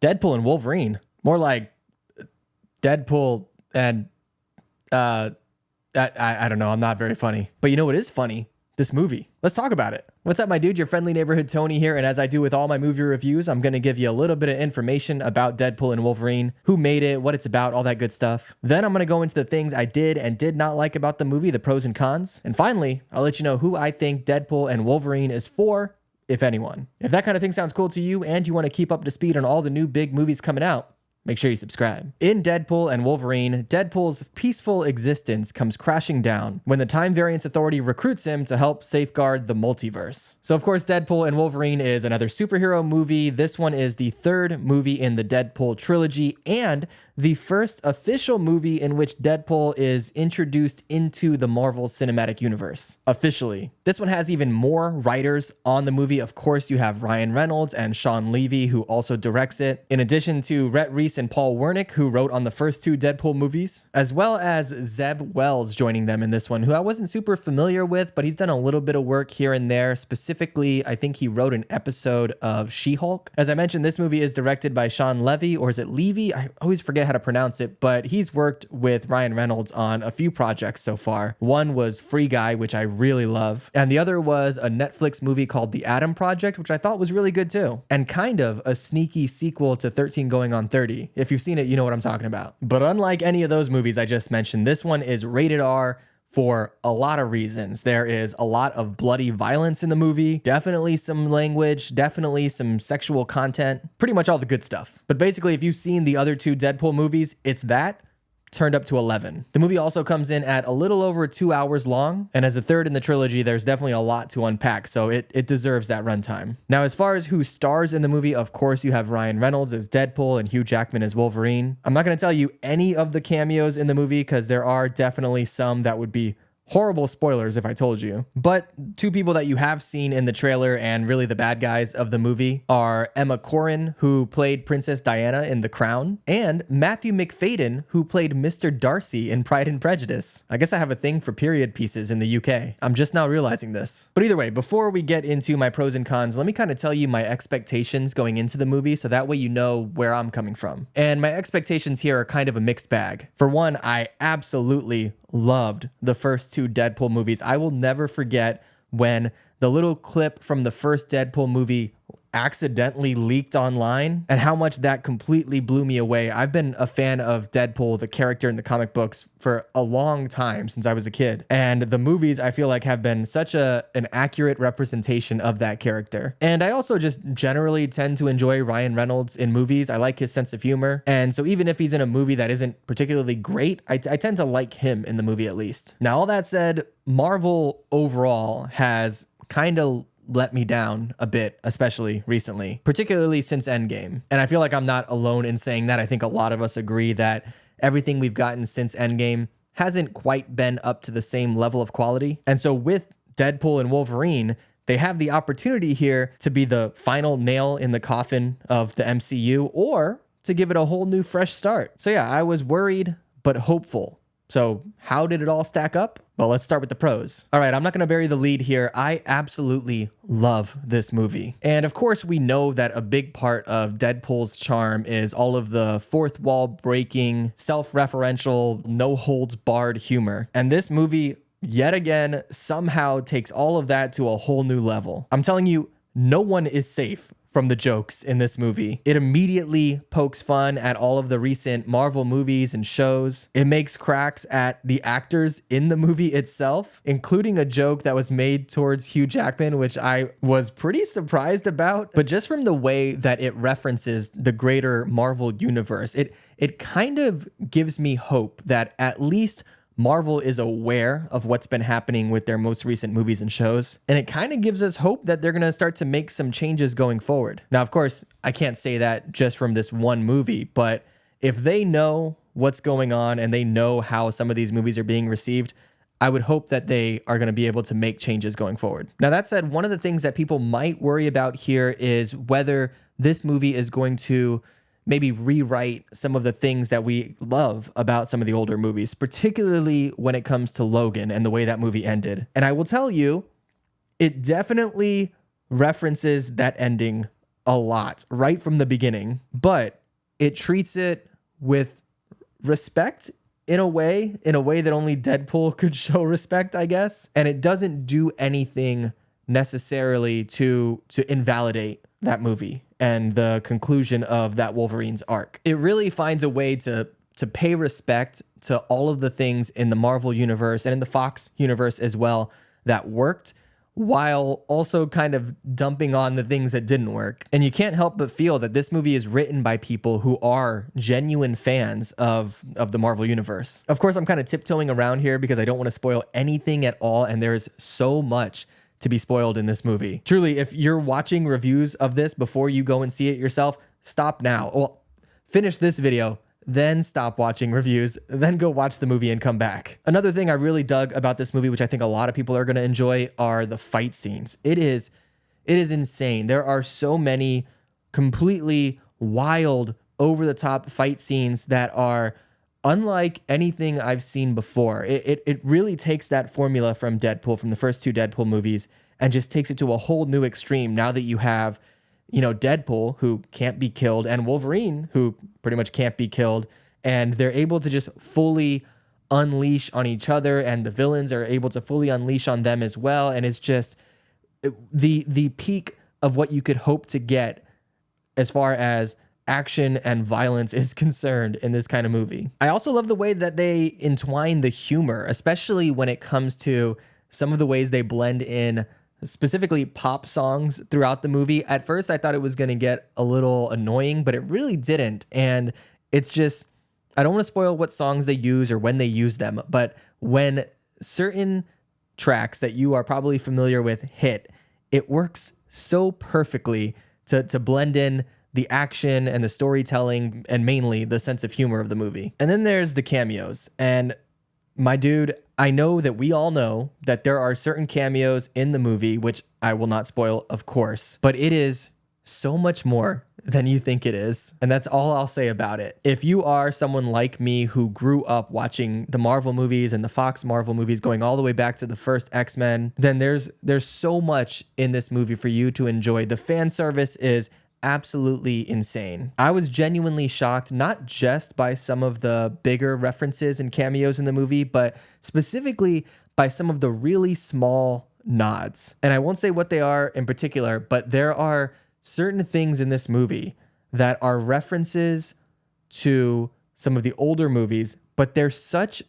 Deadpool and Wolverine. More like Deadpool and I don't know. I'm not very funny. But you know what is funny? This movie. Let's talk about it. What's up, my dude? Your friendly neighborhood Tony here. And as I do with all my movie reviews, I'm going to give you a little bit of information about Deadpool and Wolverine, who made it, what it's about, all that good stuff. Then I'm going to go into the things I did and did not like about the movie, the pros and cons. And finally, I'll let you know who I think Deadpool and Wolverine is for, if anyone. If that kind of thing sounds cool to you and you want to keep up to speed on all the new big movies coming out, make sure you subscribe. In Deadpool and Wolverine, Deadpool's peaceful existence comes crashing down when the Time Variance Authority recruits him to help safeguard the multiverse. So of course, Deadpool and Wolverine is another superhero movie. This one is the third movie in the Deadpool trilogy and the first official movie in which Deadpool is introduced into the Marvel Cinematic Universe. Officially. This one has even more writers on the movie. Of course, you have Ryan Reynolds and Shawn Levy, who also directs it, in addition to Rhett Reese and Paul Wernick, who wrote on the first two Deadpool movies, as well as Zeb Wells joining them in this one, who I wasn't super familiar with, but he's done a little bit of work here and there. Specifically, I think he wrote an episode of She-Hulk. As I mentioned, this movie is directed by Shawn Levy, or is it Levy? I always forget how to pronounce it, but he's worked with Ryan Reynolds on a few projects so far. One was Free Guy, which I really love, and the other was a Netflix movie called The Adam Project, which I thought was really good too, and kind of a sneaky sequel to 13 Going on 30. If you've seen it, you know what I'm talking about. But unlike any of those movies I just mentioned, this one is rated R for a lot of reasons. There is a lot of bloody violence in the movie, definitely some language, definitely some sexual content, pretty much all the good stuff. But basically, if you've seen the other two Deadpool movies, it's that turned up to 11. The movie also comes in at a little over 2 hours long, and as a third in the trilogy, there's definitely a lot to unpack, so it deserves that runtime. Now, as far as who stars in the movie, of course, you have Ryan Reynolds as Deadpool and Hugh Jackman as Wolverine. I'm not going to tell you any of the cameos in the movie because there are definitely some that would be horrible spoilers if I told you. But two people that you have seen in the trailer and really the bad guys of the movie are Emma Corrin, who played Princess Diana in The Crown, and Matthew Macfadyen, who played Mr. Darcy in Pride and Prejudice. I guess I have a thing for period pieces in the UK. I'm just now realizing this. But either way, before we get into my pros and cons, let me kind of tell you my expectations going into the movie so that way you know where I'm coming from. And my expectations here are kind of a mixed bag. For one, I absolutely loved the first two Deadpool movies. I will never forget when the little clip from the first Deadpool movie accidentally leaked online and how much that completely blew me away. I've been a fan of Deadpool, the character in the comic books, for a long time since I was a kid. And the movies, I feel like, have been such an accurate representation of that character. And I also just generally tend to enjoy Ryan Reynolds in movies. I like his sense of humor. And so even if he's in a movie that isn't particularly great, I tend to like him in the movie at least. Now, all that said, Marvel overall has kind of let me down a bit, especially recently, particularly since Endgame. And I feel like I'm not alone in saying that. I think a lot of us agree that everything we've gotten since Endgame hasn't quite been up to the same level of quality. And so with Deadpool and Wolverine, they have the opportunity here to be the final nail in the coffin of the MCU or to give it a whole new fresh start. So yeah, I was worried, but hopeful. So how did it all stack up? Well, let's start with the pros. All right, I'm not going to bury the lead here. I absolutely love this movie. And of course, we know that a big part of Deadpool's charm is all of the fourth wall breaking, self-referential, no holds barred humor. And this movie, yet again, somehow takes all of that to a whole new level. I'm telling you, no one is safe from the jokes in this movie. It immediately pokes fun at all of the recent Marvel movies and shows. It makes cracks at the actors in the movie itself, including a joke that was made towards Hugh Jackman, which I was pretty surprised about. But just from the way that it references the greater Marvel universe, it kind of gives me hope that at least Marvel is aware of what's been happening with their most recent movies and shows, and it kind of gives us hope that they're going to start to make some changes going forward. Now, of course, I can't say that just from this one movie, but if they know what's going on and they know how some of these movies are being received, I would hope that they are going to be able to make changes going forward. Now, that said, one of the things that people might worry about here is whether this movie is going to maybe rewrite some of the things that we love about some of the older movies, particularly when it comes to Logan and the way that movie ended. And I will tell you, it definitely references that ending a lot right from the beginning, but it treats it with respect in a way that only Deadpool could show respect, I guess. And it doesn't do anything necessarily to invalidate that movie and the conclusion of that Wolverine's arc. It really finds a way to pay respect to all of the things in the Marvel universe and in the Fox universe as well that worked, while also kind of dumping on the things that didn't work. And you can't help but feel that this movie is written by people who are genuine fans of the Marvel universe. Of course, I'm kind of tiptoeing around here because I don't want to spoil anything at all, and there's so much to be spoiled in this movie. Truly, if you're watching reviews of this before you go and see it yourself, stop now. Well, finish this video, then stop watching reviews, then go watch the movie and come back. Another thing I really dug about this movie, which I think a lot of people are going to enjoy, are the fight scenes. It is insane. There are so many completely wild, over-the-top fight scenes that are unlike anything I've seen before. It really takes that formula from Deadpool, from the first two Deadpool movies, and just takes it to a whole new extreme now that you have, you know, Deadpool, who can't be killed, and Wolverine, who pretty much can't be killed, and they're able to just fully unleash on each other, and the villains are able to fully unleash on them as well, and it's just the peak of what you could hope to get as far as action and violence is concerned in this kind of movie. I also love the way that they entwine the humor, especially when it comes to some of the ways they blend in specifically pop songs throughout the movie. At first, I thought it was going to get a little annoying, but it really didn't. And it's just, I don't want to spoil what songs they use or when they use them, but when certain tracks that you are probably familiar with hit, it works so perfectly to blend in the action and the storytelling and mainly the sense of humor of the movie. And then there's the cameos. And my dude, I know that we all know that there are certain cameos in the movie, which I will not spoil, of course, but it is so much more than you think it is. And that's all I'll say about it. If you are someone like me who grew up watching the Marvel movies and the Fox Marvel movies going all the way back to the first X-Men, then there's so much in this movie for you to enjoy. The fan service is absolutely insane. I was genuinely shocked, not just by some of the bigger references and cameos in the movie, but specifically by some of the really small nods. And I won't say what they are in particular, but there are certain things in this movie that are references to some of the older movies, but they're such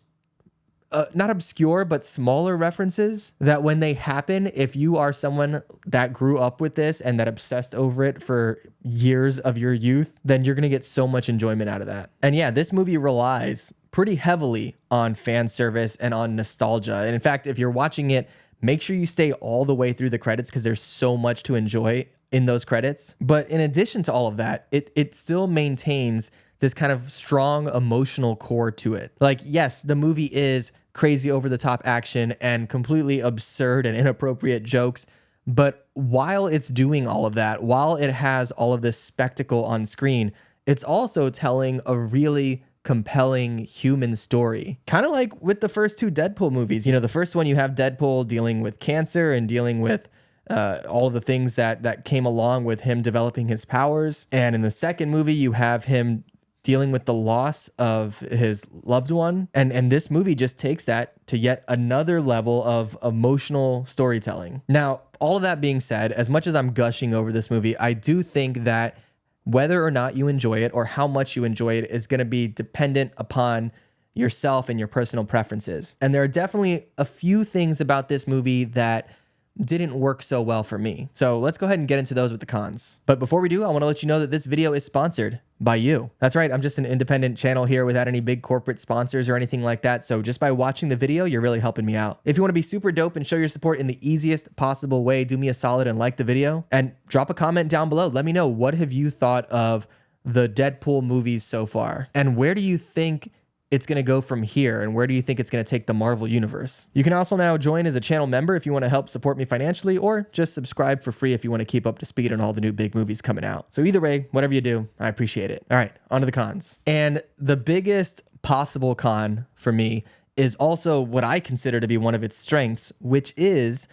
not obscure, but smaller references that when they happen, if you are someone that grew up with this and that obsessed over it for years of your youth, then you're going to get so much enjoyment out of that. And yeah, this movie relies pretty heavily on fan service and on nostalgia. And in fact, if you're watching it, make sure you stay all the way through the credits because there's so much to enjoy in those credits. But in addition to all of that, it still maintains this kind of strong emotional core to it. Like, yes, the movie is crazy over the top action and completely absurd and inappropriate jokes. But while it's doing all of that, while it has all of this spectacle on screen, it's also telling a really compelling human story. Kind of like with the first two Deadpool movies. You know, the first one you have Deadpool dealing with cancer and dealing with all of the things that came along with him developing his powers. And in the second movie, you have him dealing with the loss of his loved one. And this movie just takes that to yet another level of emotional storytelling. Now, all of that being said, as much as I'm gushing over this movie, I do think that whether or not you enjoy it or how much you enjoy it is going to be dependent upon yourself and your personal preferences. And there are definitely a few things about this movie that didn't work so well for me. So let's go ahead and get into those with the cons. But before we do, I want to let you know that this video is sponsored by you. That's right, I'm just an independent channel here without any big corporate sponsors or anything like that. So just by watching the video, you're really helping me out. If you want to be super dope and show your support in the easiest possible way, do me a solid and like the video and drop a comment down below. Let me know, what have you thought of the Deadpool movies so far? And where do you think it's going to go from here, and where do you think it's going to take the Marvel universe? You can also now join as a channel member if you want to help support me financially, or just subscribe for free if you want to keep up to speed on all the new big movies coming out. So either way, whatever you do, I appreciate it. All right, on to the cons. And the biggest possible con for me is also what I consider to be one of its strengths, which is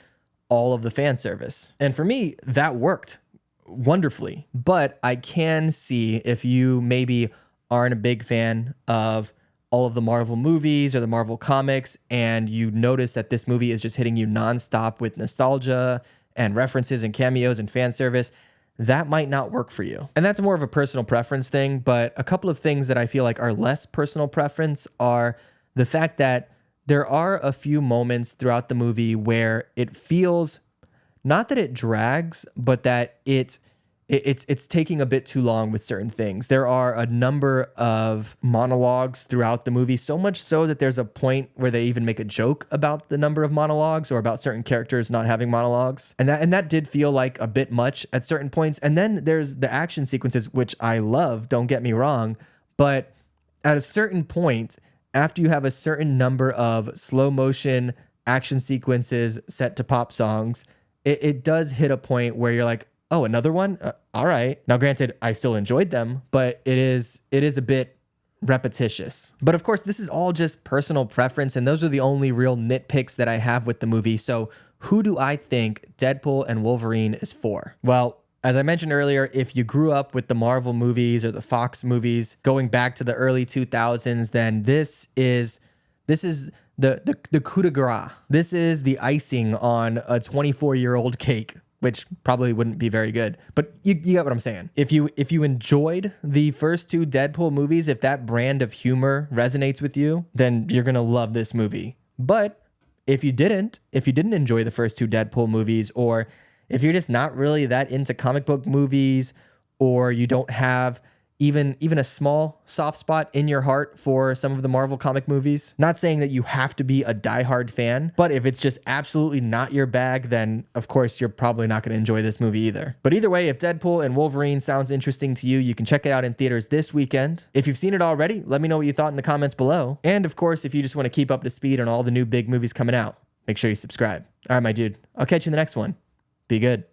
all of the fan service. And for me, that worked wonderfully. But I can see if you maybe aren't a big fan of all of the Marvel movies or the Marvel comics, and you notice that this movie is just hitting you nonstop with nostalgia and references and cameos and fan service, that might not work for you. And that's more of a personal preference thing, but a couple of things that I feel like are less personal preference are the fact that there are a few moments throughout the movie where it feels, not that it drags, but that it's taking a bit too long with certain things. There are a number of monologues throughout the movie, so much so that there's a point where they even make a joke about the number of monologues or about certain characters not having monologues. And that did feel like a bit much at certain points. And then there's the action sequences, which I love, don't get me wrong, but at a certain point, after you have a certain number of slow motion action sequences set to pop songs, it does hit a point where you're like, oh, another one? All right. Now, granted, I still enjoyed them, but it is a bit repetitious. But of course, this is all just personal preference, and those are the only real nitpicks that I have with the movie. So who do I think Deadpool and Wolverine is for? Well, as I mentioned earlier, if you grew up with the Marvel movies or the Fox movies going back to the early 2000s, then this is the coup de grace. This is the icing on a 24-year-old cake, which probably wouldn't be very good. But you get what I'm saying. If you enjoyed the first two Deadpool movies, if that brand of humor resonates with you, then you're going to love this movie. But if you didn't enjoy the first two Deadpool movies, or if you're just not really that into comic book movies, or you don't have even a small soft spot in your heart for some of the Marvel comic movies, not saying that you have to be a diehard fan, but if it's just absolutely not your bag, then of course you're probably not going to enjoy this movie either. But either way, if Deadpool and Wolverine sounds interesting to you, you can check it out in theaters this weekend. If you've seen it already, let me know what you thought in the comments below. And of course, if you just want to keep up to speed on all the new big movies coming out, make sure you subscribe. All right, my dude, I'll catch you in the next one. Be good.